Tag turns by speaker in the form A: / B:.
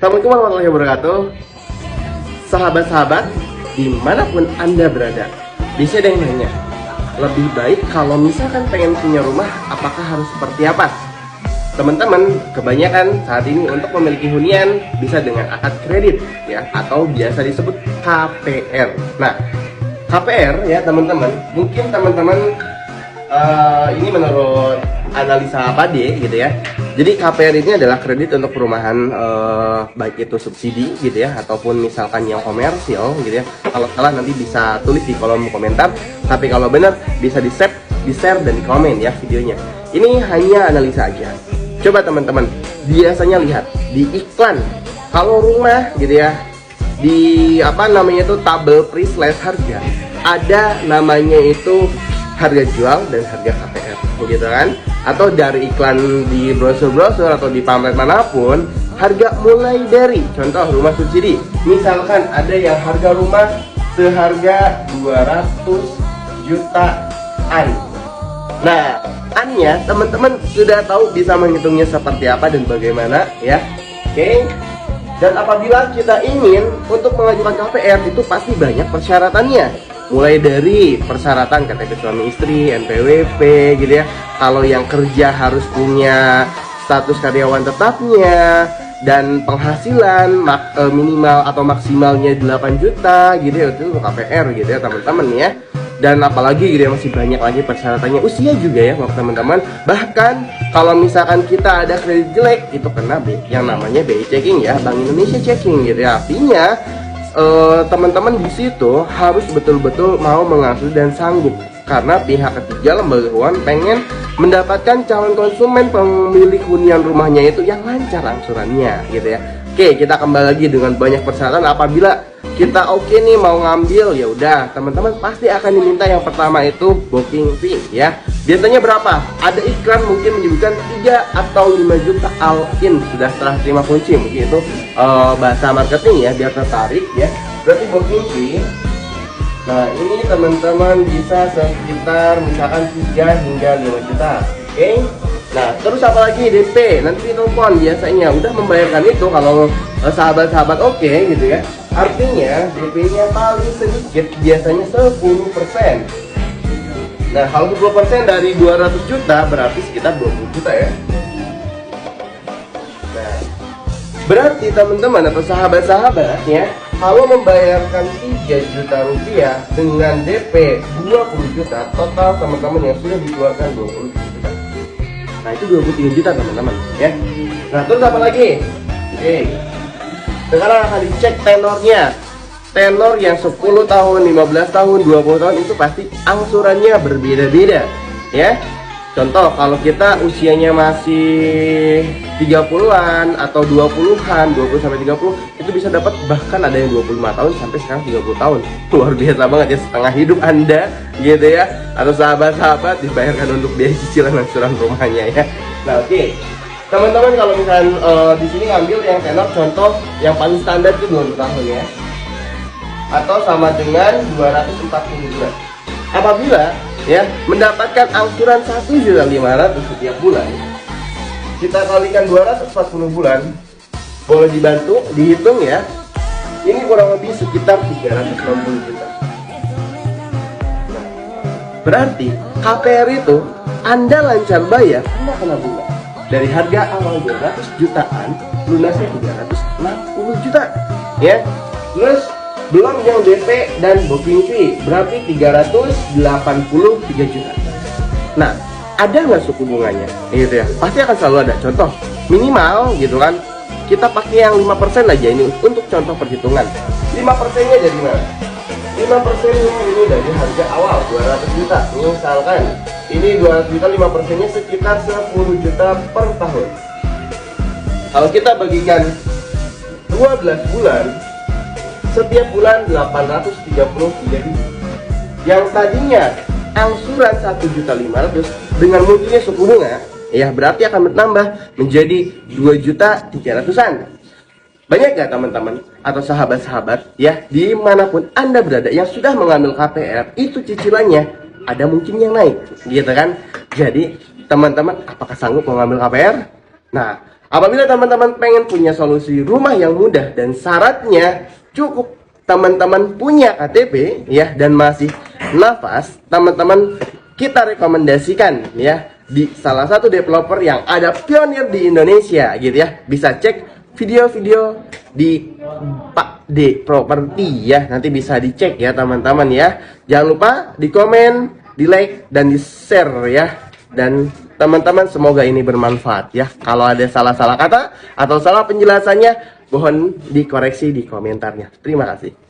A: Assalamualaikum warahmatullahi wabarakatuh. Sahabat-sahabat, dimanapun Anda berada, bisa ada yang nanya, lebih baik kalau misalkan pengen punya rumah, apakah harus seperti apa? Teman-teman, kebanyakan saat ini untuk memiliki hunian bisa dengan akad kredit ya, atau biasa disebut KPR. Nah, KPR ya teman-teman, mungkin teman-teman ini menurut analisa Pade gitu ya. Jadi KPR ini adalah kredit untuk perumahan, baik itu subsidi gitu ya, ataupun misalkan yang komersial gitu ya. Kalau salah nanti bisa tulis di kolom komentar, tapi kalau benar bisa di-share dan di-komen ya videonya. Ini hanya analisa aja. Coba teman-teman, biasanya lihat di iklan kalau rumah gitu ya, di apa namanya itu tabel price harga, ada namanya itu harga jual dan harga KPR gitu kan, atau dari iklan di brosur-brosur atau di pamflet manapun, harga mulai dari contoh rumah subsidi, misalkan ada yang harga rumah seharga 200 jutaan. Nah, annya teman-teman sudah tahu bisa menghitungnya seperti apa dan bagaimana ya. Oke. Dan apabila kita ingin untuk mengajukan KPR itu pasti banyak persyaratannya. Mulai dari persyaratan KTP suami istri, NPWP gitu ya. Kalau yang kerja harus punya status karyawan tetapnya, dan penghasilan minimal atau maksimalnya 8 juta gitu ya, itu KPR gitu ya teman-teman ya. Dan apalagi gitu ya, masih banyak lagi persyaratannya, usia juga ya teman-teman. Bahkan kalau misalkan kita ada kredit jelek, itu kena yang namanya BI checking ya, Bank Indonesia checking gitu ya. Artinya teman-teman di situ harus betul-betul mau mengasuh dan sanggup, karena pihak ketiga lembaga keuangan pengen mendapatkan calon konsumen pemilik hunian rumahnya itu yang lancar angsurannya gitu ya. Oke, kita kembali lagi dengan banyak persyaratan. Apabila kita oke nih mau ngambil, ya udah teman-teman pasti akan diminta yang pertama itu booking fee ya. Biasanya berapa? Ada iklan mungkin menyebutkan 3 atau 5 juta all in sudah setelah terima kunci, mungkin itu bahasa marketing ya, biar tertarik ya. Berarti booking fee. Nah, ini teman-teman bisa sekitar misalkan 3 hingga 5 juta. Oke. Nah, terus apa lagi? DP. Nanti telepon biasanya udah membayarkan itu kalau sahabat-sahabat oke gitu ya. Artinya DP-nya paling sedikit biasanya 10%. Nah, kalau 10% dari 200 juta berarti sekitar 20 juta ya. Nah, berarti teman-teman atau sahabat-sahabat ya, kalau membayarkan 3 juta rupiah dengan DP 20 juta, total teman-teman yang sudah dikeluarkan 20 juta. Nah, itu 23 juta teman-teman ya. Nah, terus apa lagi? Oke. Sekarang akan dicek tenornya. Tenor yang 10 tahun, 15 tahun, 20 tahun itu pasti angsurannya berbeda-beda ya. Contoh kalau kita usianya masih 30-an atau 20-an, 20 sampai 30, itu bisa dapat bahkan ada yang 25 tahun sampai sekarang 30 tahun. Luar biasa banget ya, setengah hidup Anda gitu ya. Atau sahabat-sahabat dibayarkan untuk biaya cicilan angsuran rumahnya ya. Nah, oke. Teman-teman kalau misalkan di sini ngambil yang tenor contoh yang paling standar itu 20 tahun ya. Atau sama dengan 240 bulan. Apabila ya mendapatkan angsuran 1.500.000 setiap bulan, kita kalikan 240 bulan, boleh dibantu dihitung ya. Ini kurang lebih sekitar 360 juta. Nah, berarti KPR itu Anda lancar bayar, Anda kena bunga. Dari harga awal 200 jutaan, lunasnya 360 juta ya. Terus belum yang DP dan booking fee, berarti 383 juta. Nah, ada nggak suku bunganya gitu ya? Pasti akan selalu ada. Contoh minimal gitu kan, kita pakai yang 5% aja ini untuk contoh perhitungan. 5%-nya dari mana? 5%-nya ini dari harga awal 200 juta. Misalkan ini 200 juta, 5%-nya sekitar 10 juta per tahun. Kalau kita bagikan 12 bulan, setiap bulan 833 ribu. Yang tadinya angsuran 1.500.000 dengan munculnya suku bunga ya, berarti akan bertambah menjadi 2.300.000-an. Banyak gak teman-teman atau sahabat-sahabat ya, dimanapun Anda berada yang sudah mengambil KPR, itu cicilannya ada mungkin yang naik gitu kan. Jadi teman-teman, apakah sanggup mengambil KPR? Nah, Apabila teman-teman pengen punya solusi rumah yang mudah dan syaratnya cukup teman-teman punya KTP ya dan masih nafas, teman-teman kita rekomendasikan ya di salah satu developer yang ada pionir di Indonesia gitu ya. Bisa cek video-video di Pak D Property ya. Nanti bisa dicek ya teman-teman ya. Jangan lupa di komen, di like dan di share ya. Dan teman-teman semoga ini bermanfaat ya. Kalau ada salah-salah kata atau salah penjelasannya, mohon dikoreksi di komentarnya. Terima kasih.